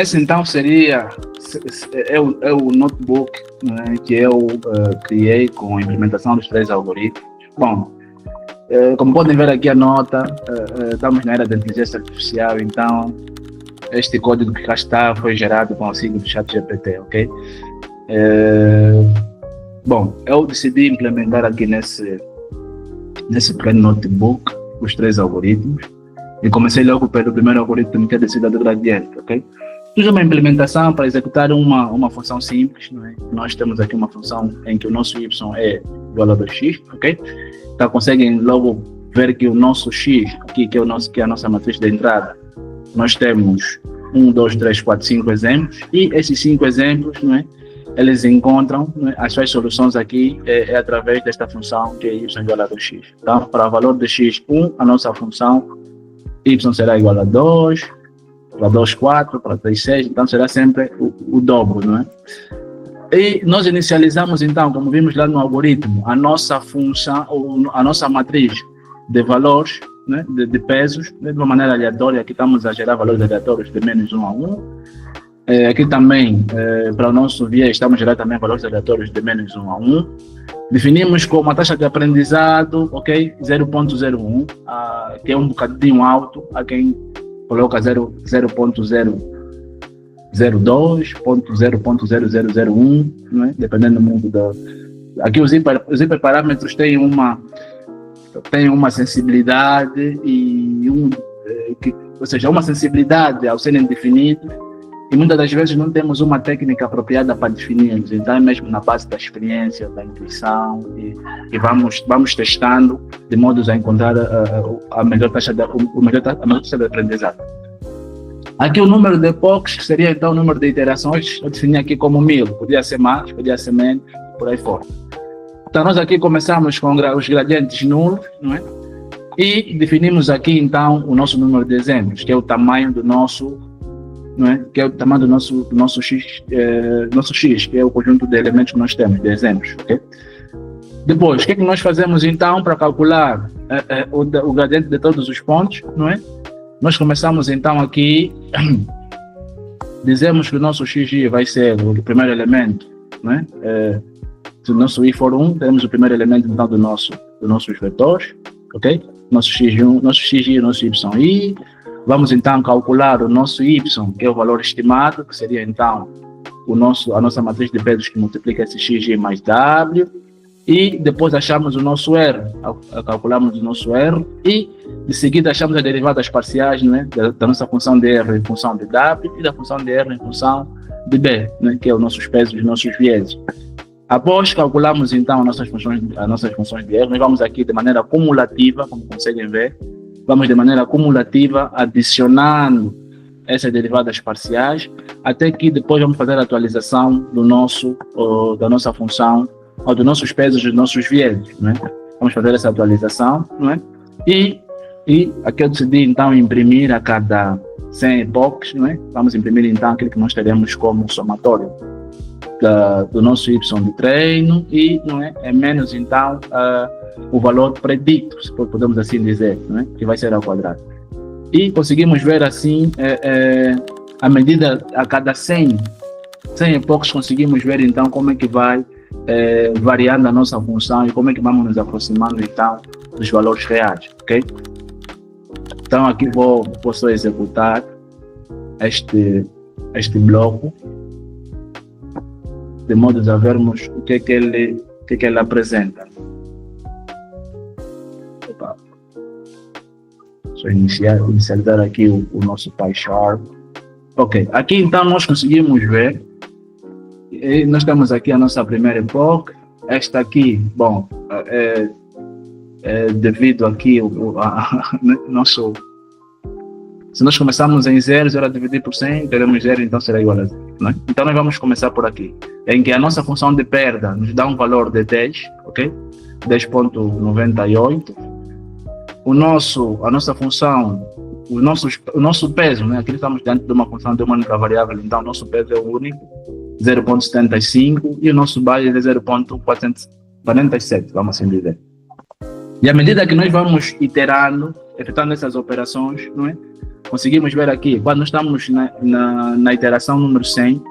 esse então seria é o notebook, né, que eu criei com a implementação dos 3 algoritmos. Bom, como podem ver aqui a nota, estamos na era da inteligência artificial, então este código que cá está foi gerado com o auxílio do ChatGPT, ok? Bom, eu decidi implementar aqui nesse pequeno notebook os 3 algoritmos e comecei logo pelo primeiro algoritmo, que é a descida do gradiente, ok? Fiz uma implementação para executar uma função simples, não é? Nós temos aqui uma função em que o nosso y é igual a 2x, ok? Então conseguem logo ver que o nosso x, aqui que é a nossa matriz de entrada, nós temos 1, 2, 3, 4, 5 exemplos, e esses 5 exemplos, não é? Eles encontram, não é, as suas soluções aqui através desta função que é y igual a 2x. Então, para o valor de x1, a nossa função y será igual a 2, para 2, 4, para 3, 6, então será sempre o dobro, não é? E nós inicializamos, então, como vimos lá no algoritmo, a nossa função, a nossa matriz de valores, né, de pesos, de uma maneira aleatória. Aqui estamos a gerar valores aleatórios de menos 1 a 1. Aqui também, para o nosso viés, estamos a gerar também valores aleatórios de menos 1 a 1. Definimos como a taxa de aprendizado, ok, 0.01, que é um bocadinho alto. Há quem coloca 0.002, 0.0001, né? Dependendo muito da... Aqui os hiperparâmetros têm uma sensibilidade ou seja, uma sensibilidade ao serem definidos, e muitas das vezes não temos uma técnica apropriada para defini-los. Então é mesmo na base da experiência, da intuição, e vamos testando de modo a encontrar a melhor taxa de aprendizado. Aqui o número de epochs, que seria então o número de iterações, eu defini aqui como 1000, podia ser mais, podia ser menos, por aí fora. Então nós aqui começamos com os gradientes nulos, não é? E definimos aqui então o nosso número de exemplos, que é o tamanho do nosso, não é? Que é o tamanho do nosso x, que é o conjunto de elementos que nós temos, de exemplos, ok? Depois, o que é que nós fazemos então para calcular o gradiente de todos os pontos, não é? Nós começamos então aqui, dizemos que o nosso xg vai ser o primeiro elemento, não é? Se o nosso i for 1, temos o primeiro elemento então dos nossos vetores, ok? Nosso x1, nosso xi e nosso yi. Vamos então calcular o nosso y, que é o valor estimado, que seria então a nossa matriz de pesos que multiplica esse xg mais w. E depois achamos o nosso R, calculamos o nosso R, e de seguida achamos as derivadas parciais, né, da nossa função de R em função de W e da função de R em função de B, né, que é os nossos pesos e os nossos vieses. Após calculamos então as nossas funções de R, nós vamos aqui de maneira cumulativa, como conseguem ver, vamos de maneira cumulativa adicionando essas derivadas parciais, até que depois vamos fazer a atualização da nossa função, ou dos nossos pesos e dos nossos vieses, né? Vamos fazer essa atualização, né? E aqui eu decidi então imprimir a cada 100 epochs, né? Vamos imprimir então aquilo que nós teremos como somatório do nosso y de treino, e não é menos então o valor predito, se podemos assim dizer, né? Que vai ser ao quadrado. E conseguimos ver assim, a medida a cada 100 epochs, conseguimos ver então como é que vai variando a nossa função e como é que vamos nos aproximando então dos valores reais, ok? Então aqui vou só executar este bloco, de modo a vermos o que é que ele apresenta. Opa. Só inicializar aqui o nosso PyCharm. Ok, aqui então nós conseguimos ver. E nós temos aqui a nossa primeira epoch. Esta aqui, bom, devido aqui nosso... Se nós começarmos em 0, 0 a dividir por 100, teremos 0, então será igual a 0. Né? Então nós vamos começar por aqui, em que a nossa função de perda nos dá um valor de 10, ok? 10.98. A nossa função, o nosso peso, né? Aqui estamos dentro de uma função de uma única variável, então o nosso peso é o único, 0.75, e o nosso base é 0.447, vamos assim dizer. E à medida que nós vamos iterando, efetuando essas operações, não é? conseguimos ver aqui, quando estamos na iteração número 100,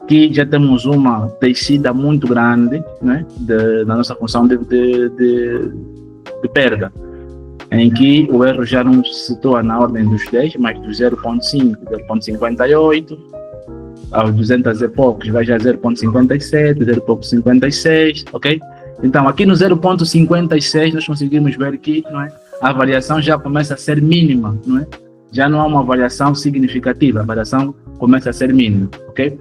que já temos uma descida muito grande, né, da nossa função de perda, em que o erro já não se situa na ordem dos 10, mas do 0.5, 0.58, aos 200 e poucos vai já 0.57, 0.56, ok? Então, aqui no 0.56 nós conseguimos ver que, não é, a variação já começa a ser mínima, não é? Já não há uma variação significativa, a variação começa a ser mínima, ok?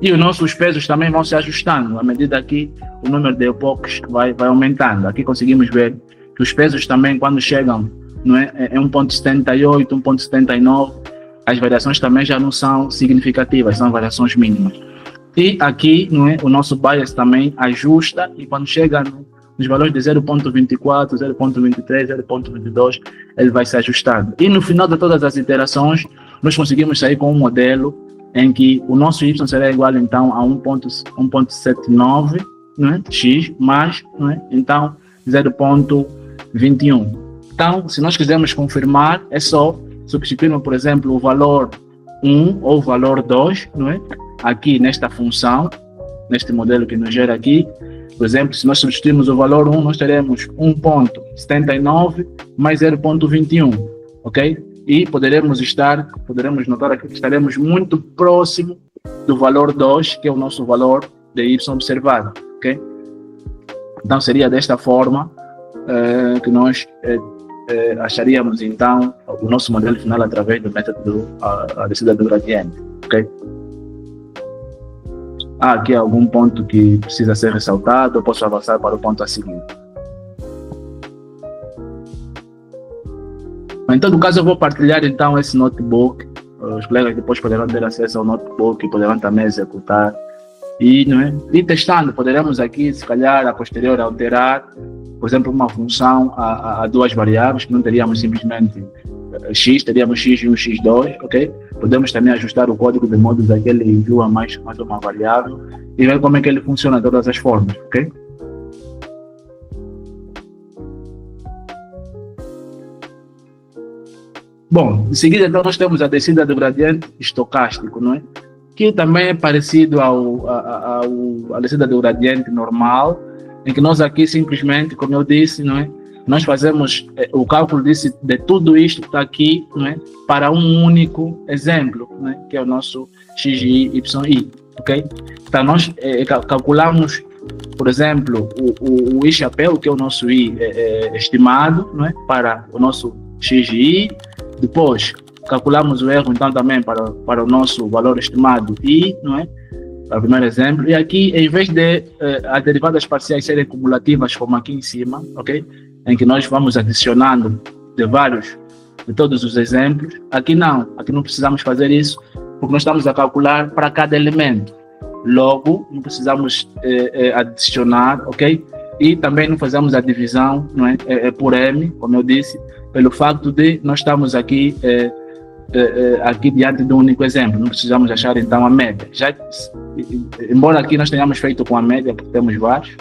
E os nossos pesos também vão se ajustando, à medida que o número de epoques vai aumentando. Aqui conseguimos ver que os pesos também, quando chegam, não é, 1.78, 1.79, as variações também já não são significativas, são variações mínimas. E aqui, não é, o nosso bias também ajusta, e quando chega nos valores de 0.24, 0.23, 0.22, ele vai se ajustando. E no final de todas as iterações, nós conseguimos sair com um modelo em que o nosso y será igual, então, a 1.79, não é, x, mais, não é, então, 0.21. Então, se nós quisermos confirmar, é só substituirmos, por exemplo, o valor 1 ou o valor 2, não é, aqui nesta função, neste modelo que nos gera aqui. Por exemplo, se nós substituirmos o valor 1, nós teremos 1.79 mais 0.21, ok? E poderemos notar aqui que estaremos muito próximo do valor 2, que é o nosso valor de y observado, ok? Então, seria desta forma que nós acharíamos, então, o nosso modelo final através do método a descida do gradiente, ok? Há aqui algum ponto que precisa ser ressaltado, eu posso avançar para o ponto a seguir. Em todo caso, eu vou partilhar então esse notebook. Os colegas depois poderão ter acesso ao notebook e poderão também executar. E, não é? E testando, poderemos aqui, se calhar, a posterior alterar, por exemplo, uma função a duas variáveis, que não teríamos simplesmente x, teríamos x1 e x2, ok? Podemos também ajustar o código de modo que ele envia mais uma variável e ver como é que ele funciona de todas as formas, ok? Bom, em seguida, então, nós temos a descida do gradiente estocástico, não é? Que também é parecido à descida do gradiente normal, em que nós aqui simplesmente, como eu disse, não é? Nós fazemos o cálculo de tudo isto que está aqui, não é? Para um único exemplo, não é? Que é o nosso xi, yi, ok? Então, nós calculamos, por exemplo, o i chapéu, que é o nosso i estimado, não é? Para o nosso xi. Depois, calculamos o erro, então, também para o nosso valor estimado i, não é? Para o primeiro exemplo. E aqui, em vez de as derivadas parciais serem cumulativas, como aqui em cima, ok? Em que nós vamos adicionando de todos os exemplos, aqui não precisamos fazer isso, porque nós estamos a calcular para cada elemento. Logo, não precisamos adicionar, ok? E também não fazemos a divisão, não é? Por m, como eu disse, pelo facto de nós estamos aqui aqui diante de um único exemplo, não precisamos achar então a média. Embora aqui nós tenhamos feito com a média, porque temos vários,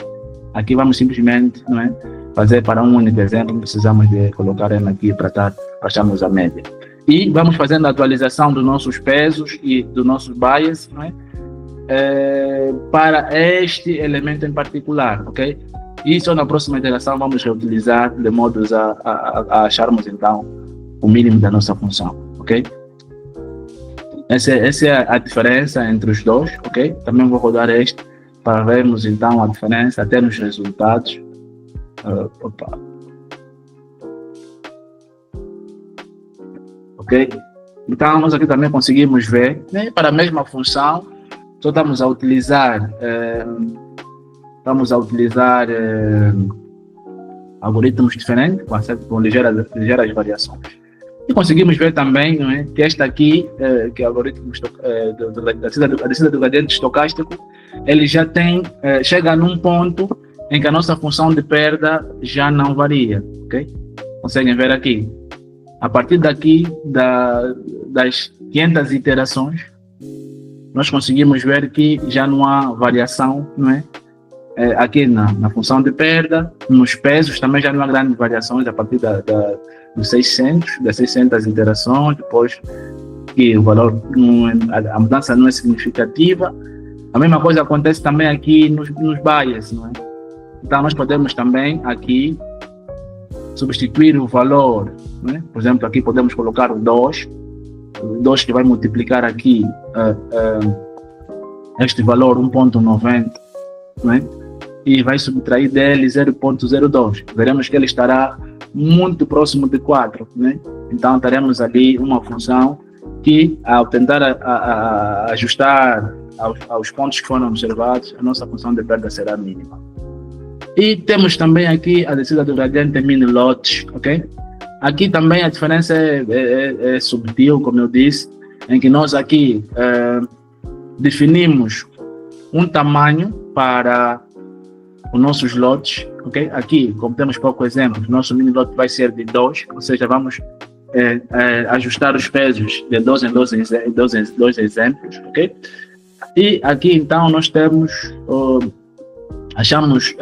aqui vamos simplesmente, não é, fazer para um único exemplo, não precisamos de colocar ele aqui para acharmos a média. E vamos fazendo a atualização dos nossos pesos e dos nossos bias, não é? Para este elemento em particular, ok? E só na próxima iteração vamos reutilizar de modo a acharmos então o mínimo da nossa função, ok? Essa é a diferença entre os dois, ok? Também vou rodar este para vermos então a diferença até nos resultados. Ok? Então nós aqui também conseguimos ver, né, para a mesma função, só estamos a utilizar algoritmos diferentes, com ligeiras variações. E conseguimos ver também, não é, que esta aqui, que é o algoritmo da descida do gradiente estocástico, ele já chega num ponto em que a nossa função de perda já não varia, ok? Conseguem ver aqui. A partir daqui, das 500 iterações, nós conseguimos ver que já não há variação, não é? aqui na função de perda, nos pesos também já não há grandes variações a partir dos 600, das 600 interações, depois que o valor, a mudança não é significativa. A mesma coisa acontece também aqui nos bias, não é? Então nós podemos também aqui substituir o valor, né? Por exemplo, aqui podemos colocar o 2 que vai multiplicar aqui este valor 1.90, né? E vai subtrair dele 0.02. Veremos que ele estará muito próximo de 4, né? Então teremos ali uma função que, ao tentar ajustar aos pontos que foram observados, a nossa função de perda será mínima. E temos também aqui a descida do gradiente mini-lotes, ok? Aqui também a diferença é subtil, como eu disse, em que nós aqui definimos um tamanho para os nossos lotes, ok? Aqui, como temos pouco exemplo, nosso mini-lote vai ser de 2, ou seja, vamos ajustar os pesos de 12 em 12 exemplos, ok? E aqui, então, nós temos... achamos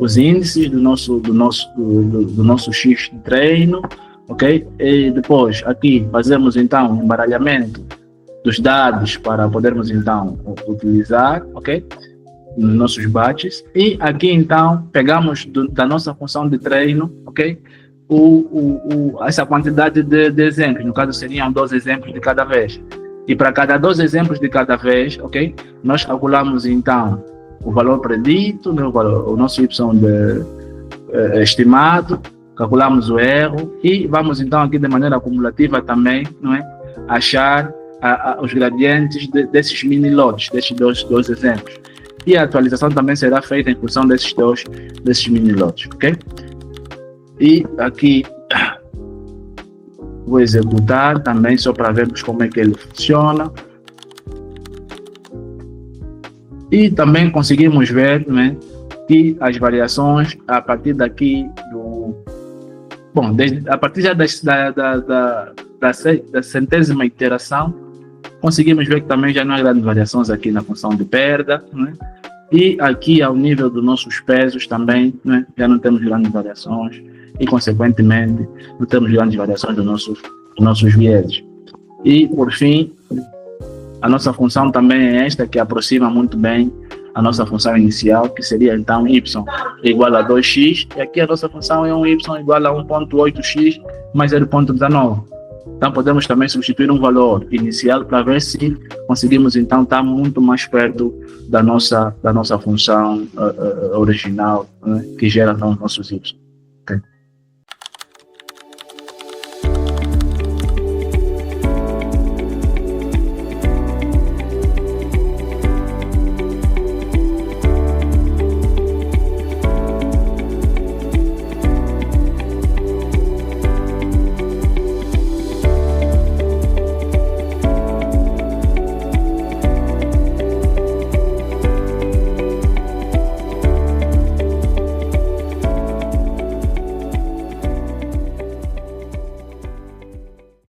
os índices do nosso X de treino, ok? E depois aqui fazemos então um embaralhamento dos dados para podermos então utilizar, ok? Nos nossos batches. E aqui então pegamos da nossa função de treino, ok? Essa quantidade de exemplos, no caso seriam 12 exemplos de cada vez. E para cada 12 exemplos de cada vez, ok? Nós calculamos então o valor predito, né, o nosso Y estimado, calculamos o erro e vamos então aqui de maneira acumulativa também, não é, achar os gradientes desses mini lotes, desses dois exemplos. E a atualização também será feita em função desses mini lotes, ok? E aqui vou executar também só para vermos como é que ele funciona. E também conseguimos ver, né, que as variações a partir daqui a partir já da centésima iteração, conseguimos ver que também já não há grandes variações aqui na função de perda, né? E aqui ao nível dos nossos pesos também, né, já não temos grandes variações e consequentemente não temos grandes variações dos nossos vieses. E por fim, a nossa função também é esta, que aproxima muito bem a nossa função inicial, que seria então y igual a 2x, e aqui a nossa função é um y igual a 1.8x mais 0.19. Então podemos também substituir um valor inicial para ver se conseguimos então estar muito mais perto da nossa função original, né, que gera então os nossos y.